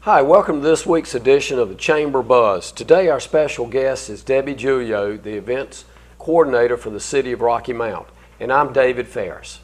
Hi, welcome to this week's edition of the Chamber Buzz. Today our special guest is Debbie Julio, the events coordinator for the City of Rocky Mount, and I'm David Farris.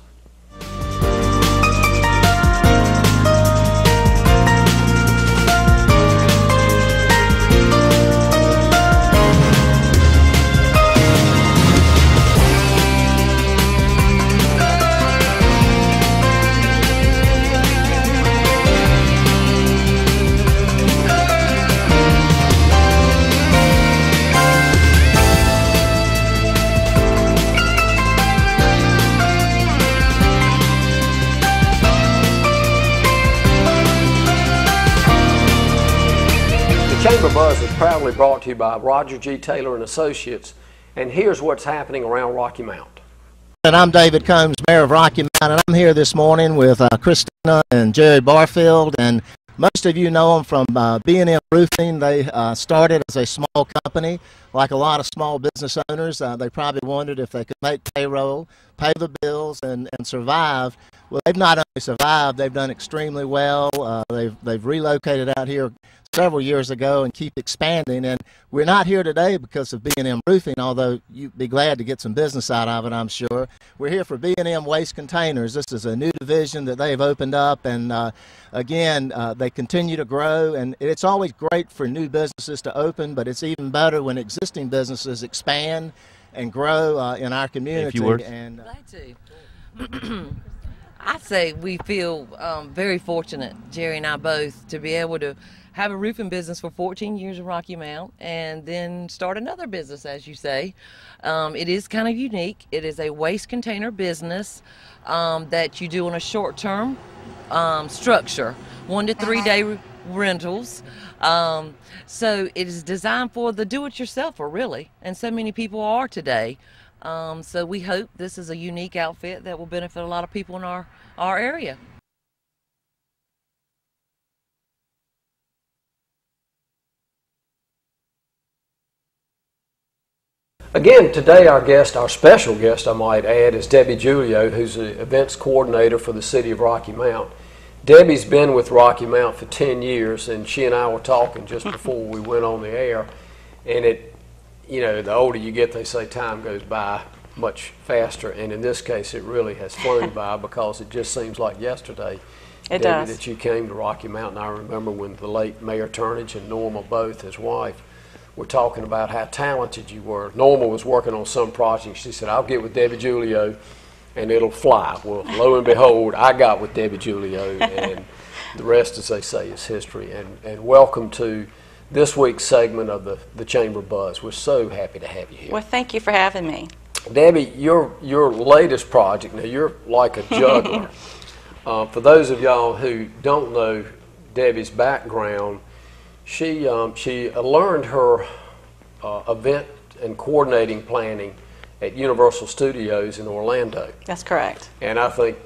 Chamber Buzz is proudly brought to you by Roger G. Taylor and Associates, and here's what's happening around Rocky Mount. And I'm David Combs, Mayor of Rocky Mount, and I'm here this morning with Christina and Jerry Barfield, and most of you know them from B&M Roofing. They started as a small company. Like a lot of small business owners, they probably wondered if they could make payroll, pay the bills, and survive. Well, they've not only survived, they've done extremely well. They've relocated out here several years ago and keep expanding. And we're not here today because of B&M Roofing, although you'd be glad to get some business out of it, I'm sure. We're here for B&M Waste Containers. This is a new division that they've opened up, and again, they continue to grow. And it's always great for new businesses to open, but it's even better when existing businesses expand and grow in our community. A few words. And Glad to. I'd say we feel very fortunate, Jerry and I both, to be able to have a roofing business for 14 years in Rocky Mount and then start another business, as you say. It is kind of unique. It is a waste container business that you do on a short-term structure, 1 to 3 day rentals. So it is designed for the do-it-yourselfer, really, and so many people are today. So we hope this is a unique outfit that will benefit a lot of people in our area. Again, today our special guest, I might add, is Debbie Julio, who's the events coordinator for the City of Rocky Mount. Debbie's been with Rocky Mount for 10 years, and she and I were talking just before we went on the air, and the older you get, they say time goes by much faster, and in this case it really has flown by because it just seems like yesterday, Debbie, that you came to Rocky Mount. And I remember when the late Mayor Turnage and Norma both, his wife, were talking about how talented you were. Norma was working on some project. She said, I'll get with Debbie Julio and it'll fly. Well, lo and behold, I got with Debbie Julio, and the rest, as they say, is history. And welcome to this week's segment of the Chamber Buzz. We're so happy to have you here. Well, thank you for having me. Debbie, your latest project, now you're like a juggler. For those of y'all who don't know Debbie's background, she learned her event and coordinating planning at Universal Studios in Orlando. That's correct. And I think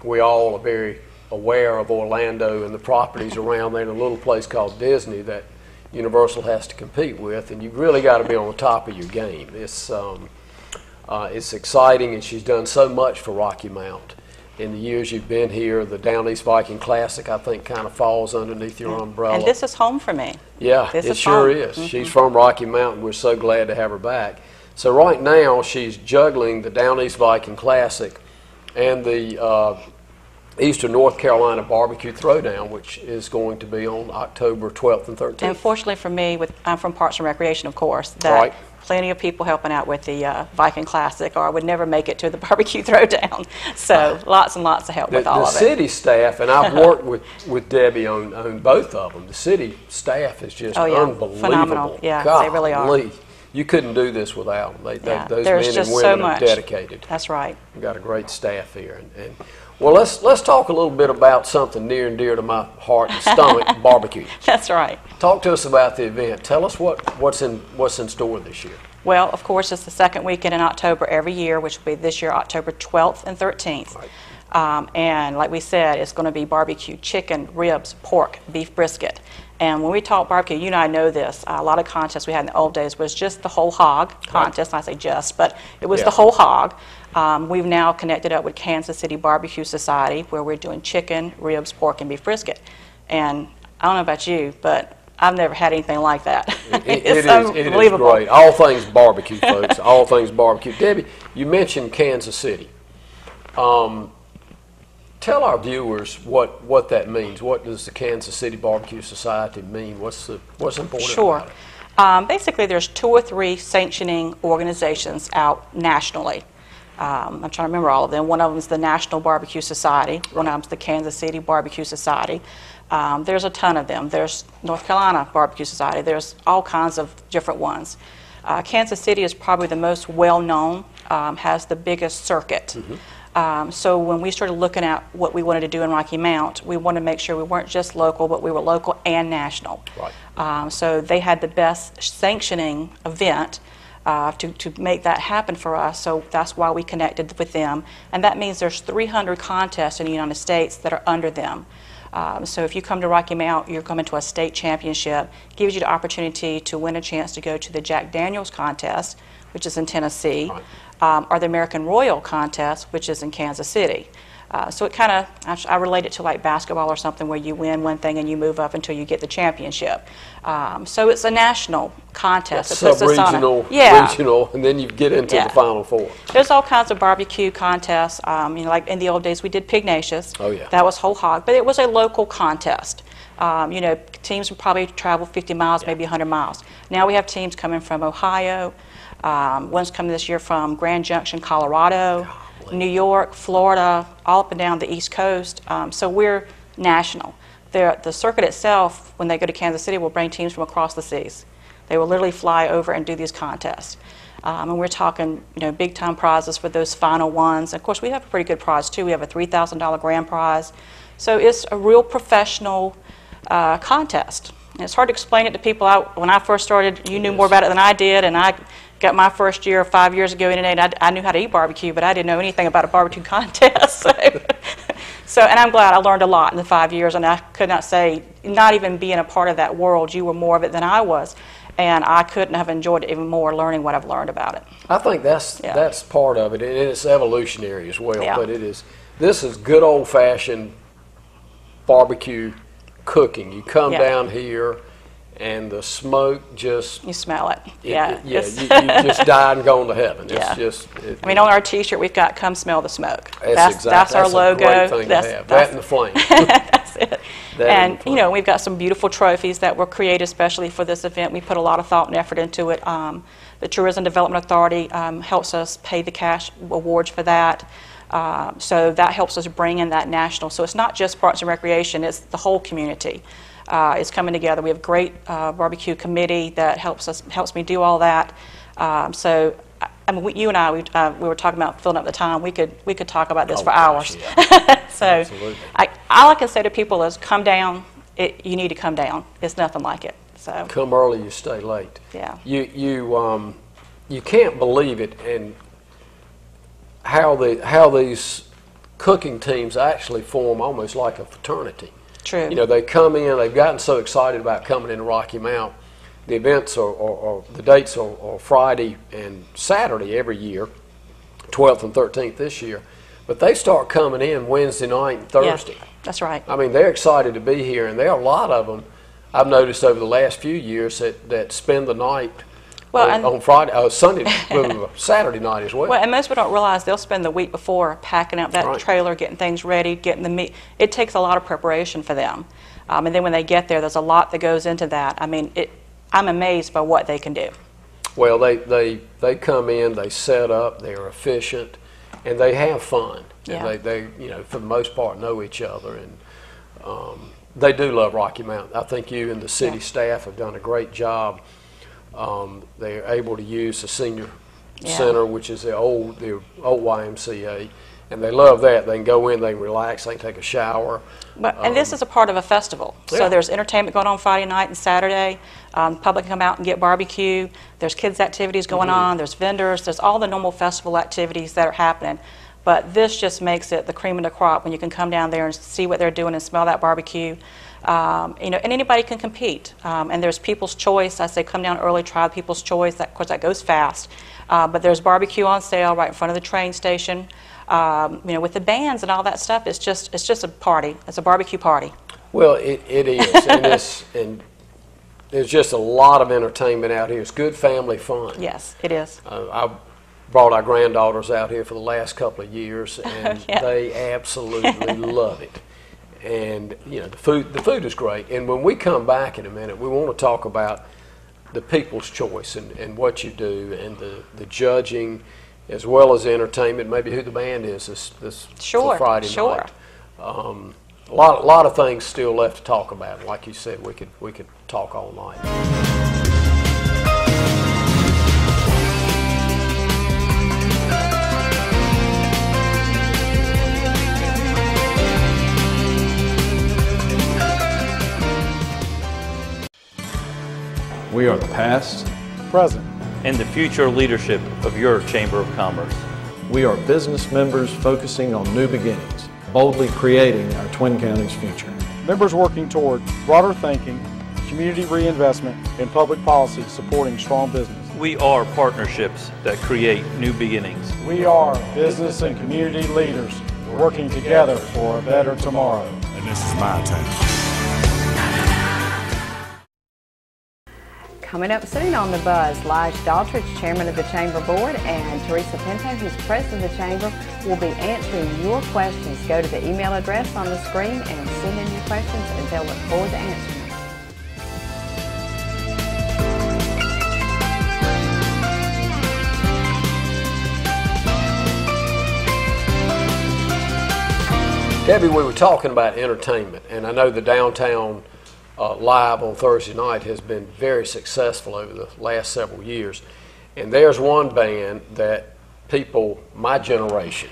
we all are very aware of Orlando and the properties around there in a little place called Disney that Universal has to compete with, and you've really got to be on the top of your game. It's exciting, and she's done so much for Rocky Mount. In the years you've been here, the Down East Viking Classic, I think, kind of falls underneath your umbrella. And this is home for me. Yeah, it sure is. She's from Rocky Mount, and we're so glad to have her back. So right now, she's juggling the Down East Viking Classic and the Eastern North Carolina Barbecue Throwdown, which is going to be on October 12th and 13th. And fortunately for me, I'm from Parks and Recreation, of course, that right. Plenty of people helping out with the Viking Classic, or I would never make it to the Barbecue Throwdown. So lots and lots of help with all of it. The city staff, and I've worked with Debbie on both of them, the city staff is just unbelievable. Phenomenal. Yeah, golly. They really are. You couldn't do this without them. Those There's men just and women so much. are dedicated. That's right. We've got a great staff here. And well, let's talk a little bit about something near and dear to my heart and stomach, barbecue. That's right. Talk to us about the event. Tell us what's in store this year. Well, of course, it's the second weekend in October every year, which will be this year October 12th and 13th. Right. And like we said, it's going to be barbecue chicken, ribs, pork, beef brisket. And when we talk barbecue, you and I know this, a lot of contests we had in the old days was just the whole hog contest. Right. I say just, but it was the whole hog. We've now connected up with Kansas City Barbecue Society, where we're doing chicken, ribs, pork, and beef brisket. And I don't know about you, but I've never had anything like that. It It's is unbelievable. great. All things barbecue, folks. All things barbecue. Debbie, you mentioned Kansas City. Tell our viewers what that means. What does the Kansas City Barbecue Society mean? What's important Sure. about it? Basically, there's 2 or 3 sanctioning organizations out nationally. I'm trying to remember all of them. One of them is the National Barbecue Society. One of them is the Kansas City Barbecue Society. There's a ton of them. There's North Carolina Barbecue Society. There's all kinds of different ones. Kansas City is probably the most well-known, has the biggest circuit. So when we started looking at what we wanted to do in Rocky Mount, we wanted to make sure we weren't just local, but we were local and national. Right. So they had the best sanctioning event to make that happen for us. So that's why we connected with them. And that means there's 300 contests in the United States that are under them. So if you come to Rocky Mount, you're coming to a state championship. Gives you the opportunity to win a chance to go to the Jack Daniels contest, which is in Tennessee. Right. Or the American Royal contest, which is in Kansas City. So it kind of, I relate it to like basketball or something where you win one thing and you move up until you get the championship. So it's a national contest. It puts us on Sub-regional, a, regional, and then you get into Yeah. the Final Four. There's all kinds of barbecue contests. Like in the old days, we did Pignatius. Oh, yeah. That was whole hog, but it was a local contest. Teams would probably travel 50 miles, maybe 100 miles. Now we have teams coming from Ohio. One's coming this year from Grand Junction, Colorado, New York, Florida, all up and down the East Coast. So we're national. The circuit itself, when they go to Kansas City, will bring teams from across the seas. They will literally fly over and do these contests. And we're talking, big time prizes for those final ones. Of course, we have a pretty good prize too. We have a $3,000 grand prize. So it's a real professional contest. And it's hard to explain it to people. When I first started, you knew more about it than I did, and I got my first year 5 years ago in and I knew how to eat barbecue, but I didn't know anything about a barbecue contest. And I'm glad I learned a lot in the 5 years, and I could not say, not even being a part of that world, you were more of it than I was. And I couldn't have enjoyed it even more learning what I've learned about it. I think that's part of it, and it's evolutionary as well. Yeah. But this is good old-fashioned barbecue cooking. You come down here, and the smoke just... You smell it. You just died and gone to heaven. It's just... on our T-shirt we've got "Come smell the smoke." That's our logo. A great thing to have. That and the flame. That's it. And we've got some beautiful trophies that were created especially for this event. We put a lot of thought and effort into it. The Tourism Development Authority helps us pay the cash awards for that. So that helps us bring in that national. So it's not just Parks and Recreation, it's the whole community. Is coming together. We have a great barbecue committee that helps me do all that. You and I, we were talking about filling up the time. We could talk about this for hours. Yeah. So Absolutely. all I can say to people is come down. You need to come down. It's nothing like it. So Come early, you stay late. Yeah. You can't believe it, and how these cooking teams actually form almost like a fraternity. True. They come in, they've gotten so excited about coming into Rocky Mount. The events or the dates are Friday and Saturday every year, 12th and 13th this year. But they start coming in Wednesday night and Thursday. Yeah, that's right. I mean, they're excited to be here, and there are a lot of them I've noticed over the last few years that spend the night on Friday, Sunday, Saturday night as well. Well, and most people don't realize they'll spend the week before packing up that trailer, getting things ready, getting the meat. It takes a lot of preparation for them. And then when they get there, there's a lot that goes into that. I mean, I'm amazed by what they can do. Well, they come in, they set up, they're efficient, and they have fun. Yeah. And they for the most part know each other, and they do love Rocky Mount. I think you and the city staff have done a great job. They're able to use the senior center, which is the old YMCA, and they love that. They can go in, they can relax, they can take a shower. And this is a part of a festival. So there's entertainment going on Friday night and Saturday. The public can come out and get barbecue. There's kids' activities going on. There's vendors. There's all the normal festival activities that are happening. But this just makes it the cream of the crop when you can come down there and see what they're doing and smell that barbecue. And anybody can compete. And there's People's Choice. I say come down early, try People's Choice. Of course, that goes fast. But there's barbecue on sale right in front of the train station. With the bands and all that stuff, it's just a party. It's a barbecue party. Well, it is, and there's just a lot of entertainment out here. It's good family fun. Yes, it is. I brought our granddaughters out here for the last couple of years, and Yeah. they absolutely love it. And you know, the food is great. And when we come back in a minute, we want to talk about the people's choice and what you do, and the judging, as well as the entertainment, maybe who the band is this Sure, Friday sure. night. A lot of things still left to talk about. Like you said, we could talk all night. We are the past, present, and the future leadership of your Chamber of Commerce. we are business members focusing on new beginnings, boldly creating our Twin Counties future. members working toward broader thinking, community reinvestment, and public policy supporting strong business. We are partnerships that create new beginnings. We are business and community leaders working together for a better tomorrow. And this is my time. Coming up soon on The Buzz, Lige Daltrich, Chairman of the Chamber Board, and Teresa Pinto, who's President of the Chamber, will be answering your questions. Go to the email address on the screen and send in your questions, and they'll look forward to answering them. Debbie, we were talking about entertainment, and I know the downtown live on Thursday night has been very successful over the last several years. And there's one band that people, my generation,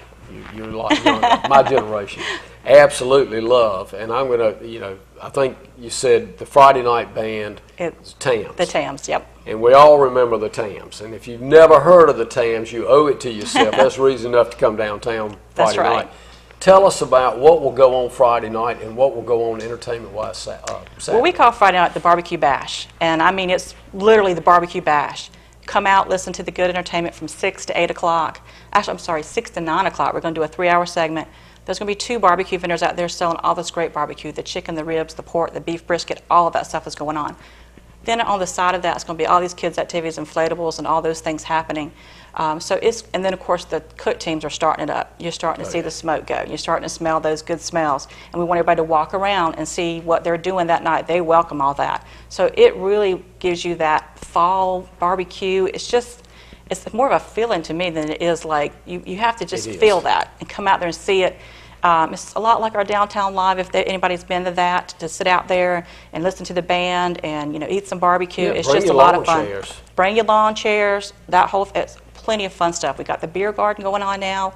you're like my generation, absolutely love. And I'm going to, I think you said the Friday night band is Tams. The Tams, yep. And we all remember the Tams. And if you've never heard of the Tams, you owe it to yourself. That's reason enough to come downtown That's Friday right. night. Tell us about what will go on Friday night and what will go on entertainment-wise Saturday. Well, we call Friday night the Barbecue Bash, and I mean it's literally the Barbecue Bash. Come out, listen to the good entertainment from 6 to 8 o'clock. Actually, I'm sorry, 6 to 9 o'clock. We're going to do a 3-hour segment. There's going to be 2 barbecue vendors out there selling all this great barbecue, the chicken, the ribs, the pork, the beef brisket, all of that stuff is going on. Then on the side of that, it's going to be all these kids' activities, inflatables, and all those things happening. And then of course the cook teams are starting it up. You're starting to see the smoke go. You're starting to smell those good smells. And we want everybody to walk around and see what they're doing that night. They welcome all that. So it really gives you that fall barbecue. It's more of a feeling to me than it is like, you have to just feel that and come out there and see it. It's a lot like our downtown live, if anybody's been to that, to sit out there and listen to the band and eat some barbecue. Yeah, it's just a lot of fun. Bring your lawn chairs. It's plenty of fun stuff. We got the beer garden going on now.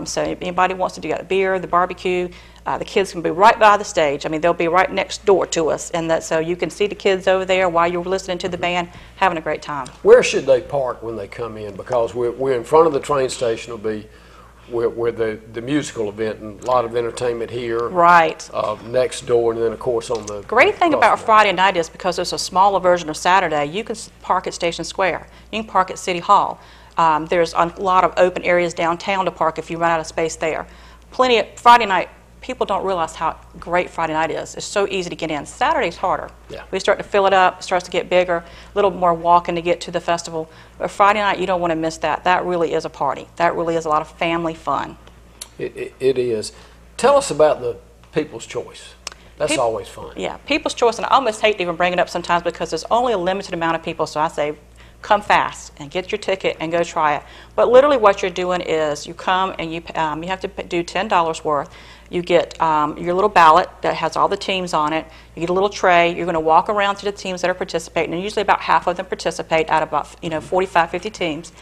So if anybody wants to do the beer, the barbecue, the kids can be right by the stage. I mean, they'll be right next door to us, and so you can see the kids over there while you're listening to the band, having a great time. Where should they park when they come in? Because we're in front of the train station. Will be where the musical event and a lot of entertainment here. Right. Next door, and then of course on the Great thing about Friday night is because it's a smaller version of Saturday, you can park at Station Square. You can park at City Hall. There's a lot of open areas downtown to park if you run out of space there. Plenty of Friday night. People don't realize how great Friday night is. It's so easy to get in. Saturday's harder. Yeah. We start to fill it up, it starts to get bigger, a little more walking to get to the festival. But Friday night, you don't want to miss that. That really is a party. That really is a lot of family fun. It is. Tell us about the People's Choice. That's always fun. Yeah, People's Choice, and I almost hate to even bring it up sometimes because there's only a limited amount of people, so I say come fast and get your ticket and go try it. But literally what you're doing is you come and you have to do $10 worth. You get your little ballot that has all the teams on it. You get a little tray. You're going to walk around to the teams that are participating, and usually about half of them participate out of about 45, 50 teams.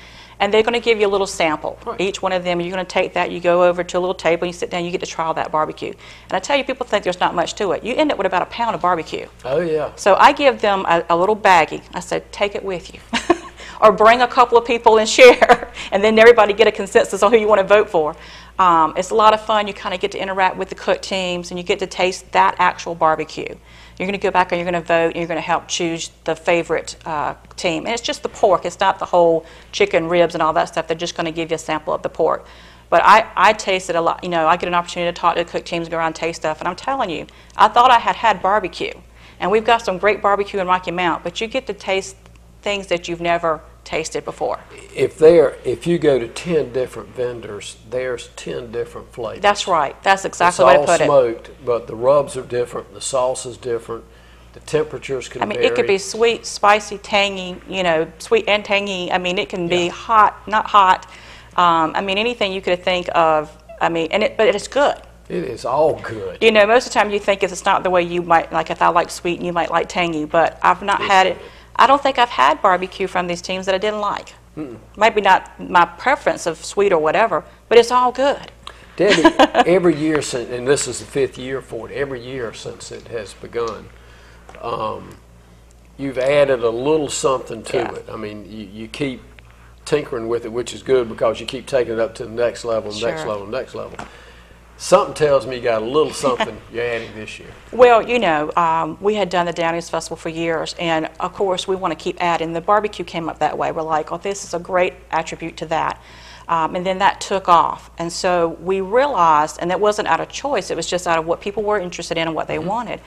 And they're going to give you a little sample. Right. Each one of them, you're going to take that, you go over to a little table, you sit down, you get to try all that barbecue. And I tell you, people think there's not much to it. You end up with about a pound of barbecue. Oh, yeah. So I give them a little baggie. I said, take it with you. Or bring a couple of people and share, and then everybody get a consensus on who you want to vote for. It's a lot of fun. You kind of get to interact with the cook teams, and you get to taste that actual barbecue. You're going to go back and you're going to vote, and you're going to help choose the favorite team. And it's just the pork. It's not the whole chicken, ribs, and all that stuff. They're just going to give you a sample of the pork. But I taste it a lot. You know, I get an opportunity to talk to the cook teams, go around and taste stuff, and I'm telling you, I thought I had barbecue. And we've got some great barbecue in Rocky Mount, but you get to taste things that you've never tasted before. If you go to 10 different vendors, there's 10 different flavors. That's right. That's exactly the way to put it. It's all smoked, but the rubs are different, the sauce is different, the temperatures can vary. It could be sweet, spicy, tangy, you know, sweet and tangy. I mean, it can be hot, not hot. I mean, anything you could think of. I mean, but it's good. It is all good. You know, most of the time you think it's not the way you might, like if I like sweet and you might like tangy, but I've not had it. I don't think I've had barbecue from these teams that I didn't like. Maybe not my preference of sweet or whatever, but it's all good. Debbie, every year since, and this is the 5th year for it, every year since it has begun, you've added a little something to it. I mean, you keep tinkering with it, which is good because you keep taking it up to the next level, next level, next level. Something tells me you got a little something you're adding this year. Well, you know, we had done the Downey's Festival for years, and of course we want to keep adding. The barbecue came up that way. We're like, oh, this is a great attribute to that. And then that took off. And so we realized, and that wasn't out of choice, it was just out of what people were interested in and what they wanted.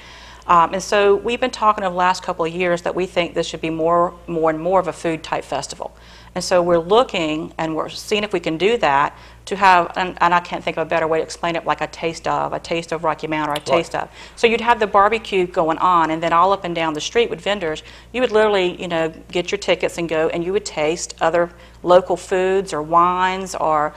And so we've been talking over the last couple of years that we think this should be more and more of a food type festival. And so we're looking and we're seeing if we can do that to have, and I can't think of a better way to explain it, like a taste of Rocky Mount or a taste of. So you'd have the barbecue going on, and then all up and down the street with vendors, you would literally, you know, get your tickets and go, and you would taste other local foods or wines, or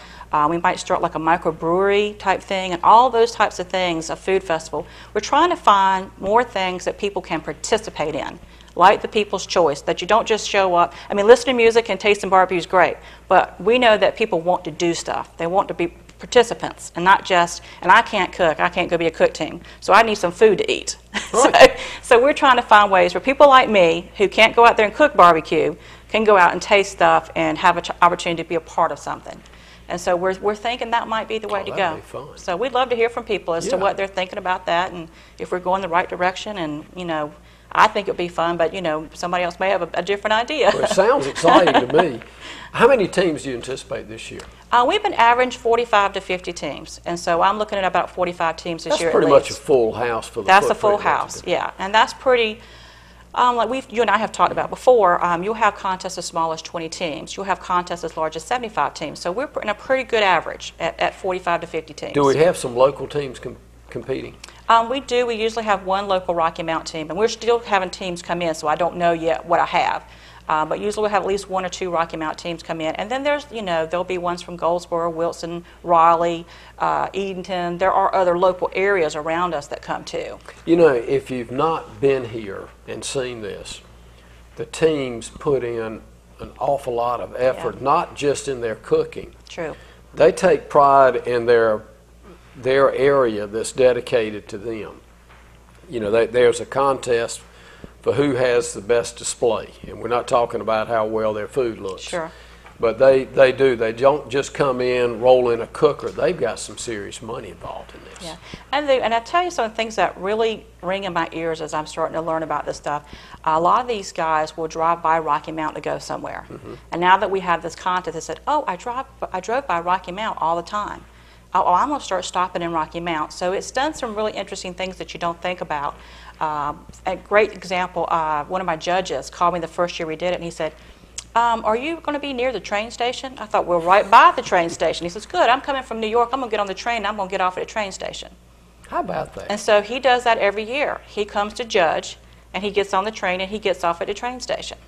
we might start like a microbrewery type thing, and all those types of things, a food festival. We're trying to find more things that people can participate in, like the People's Choice, that you don't just show up. I mean, listening to music and tasting barbecue is great, but we know that people want to do stuff. They want to be participants and not just, and I can't cook, I can't go be a cook team, so I need some food to eat. Right. so we're trying to find ways where people like me who can't go out there and cook barbecue can go out and taste stuff and have an opportunity to be a part of something. And so we're thinking that might be the way to go. Be fun. So we'd love to hear from people as to what they're thinking about that, and if we're going the right direction. And you know, I think it would be fun, but you know, somebody else may have a different idea. Well, it sounds exciting to me. How many teams do you anticipate this year? We've been average 45 to 50 teams, and so I'm looking at about 45 teams this year. That's pretty much a full house for the That's a full house, yeah, and that's pretty. Like you and I have talked about before, you'll have contests as small as 20 teams. You'll have contests as large as 75 teams. So we're in a pretty good average at 45 to 50 teams. Do we have some local teams competing? We do. We usually have one local Rocky Mount team, and we're still having teams come in, so I don't know yet what I have. But usually we'll have at least 1 or 2 Rocky Mount teams come in. And then there's, you know, there'll be ones from Goldsboro, Wilson, Raleigh, Edenton. There are other local areas around us that come too. You know, if you've not been here and seen this, the teams put in an awful lot of effort, not just in their cooking. True. They take pride in their area that's dedicated to them. You know, there's a contest for who has the best display, and we're not talking about how well their food looks. Sure. But they do. They don't just come in, roll in a cooker. They've got some serious money involved in this. Yeah, and I tell you some things that really ring in my ears as I'm starting to learn about this stuff. A lot of these guys will drive by Rocky Mount to go somewhere, and now that we have this contest, they said, "Oh, I drove by Rocky Mount all the time. Oh, I'm going to start stopping in Rocky Mount." So it's done some really interesting things that you don't think about. A great example, one of my judges called me the first year we did it, and he said, are you going to be near the train station? I thought, we're right by the train station. He says, good, I'm coming from New York. I'm going to get on the train, and I'm going to get off at the train station. How about that? And so he does that every year. He comes to judge, and he gets on the train, and he gets off at the train station.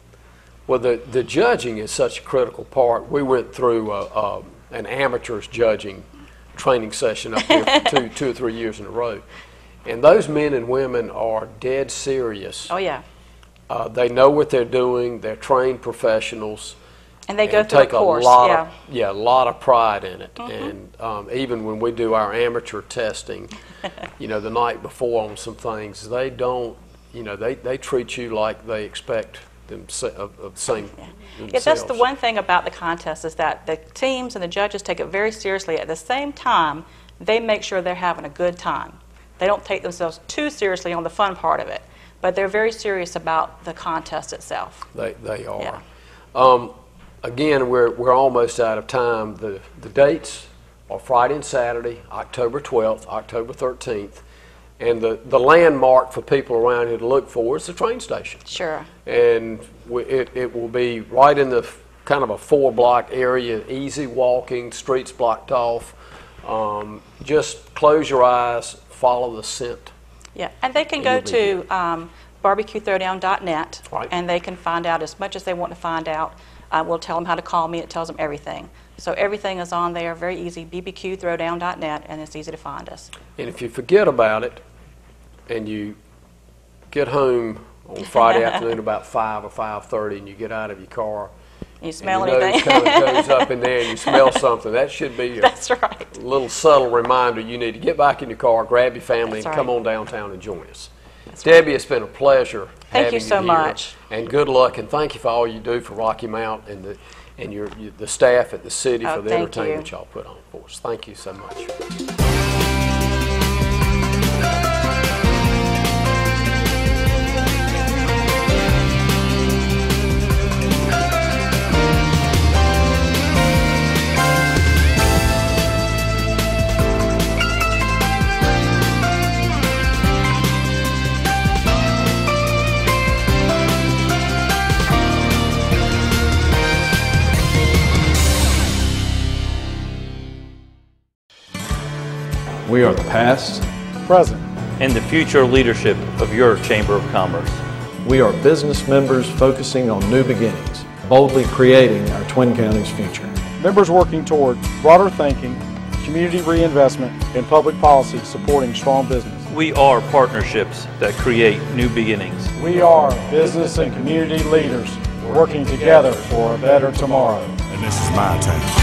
Well, the judging is such a critical part. We went through an amateur's judging training session up here for two or 3 years in a row. And those men and women are dead serious. Oh, yeah. They know what they're doing. They're trained professionals. And they go through a course, yeah. A lot of pride in it. And even when we do our amateur testing, you know, the night before on some things, they don't, you know, they treat you like they expect them of the same themselves. Yeah, that's the one thing about the contest is that the teams and the judges take it very seriously. At the same time, they make sure they're having a good time. They don't take themselves too seriously on the fun part of it, but they're very serious about the contest itself. They are. Yeah. Again, we're almost out of time. The dates are Friday and Saturday, October 12th, October 13th. And the landmark for people around here to look for is the train station. Sure. And it will be right in the kind of a 4-block area, easy walking, streets blocked off. Just close your eyes, follow the scent. Yeah, and they can go to barbecuethrowdown.net, right, and they can find out as much as they want to find out. We'll tell them how to call me. It tells them everything. So everything is on there, very easy, bbqthrowdown.net, and it's easy to find us. And if you forget about it and you get home on Friday afternoon about 5 or 5:30 and you get out of your car, you smell and your anything? nose kind of goes up in there and you smell something, that should be That's right. a little subtle reminder you need to get back in your car, grab your family, That's and right. come on downtown and join us. That's Debbie, it's been a pleasure Thank having you so here. much. And good luck, and thank you for all you do for Rocky Mount and the staff at the city for the thank entertainment you. y'all put on for us. Thank you so much. We are the past, present, and the future leadership of your Chamber of Commerce. we are business members focusing on new beginnings, boldly creating our Twin Counties' future. members working toward broader thinking, community reinvestment, and public policy supporting strong business. We are partnerships that create new beginnings. We are business and community leaders working together for a better tomorrow. And this is my town.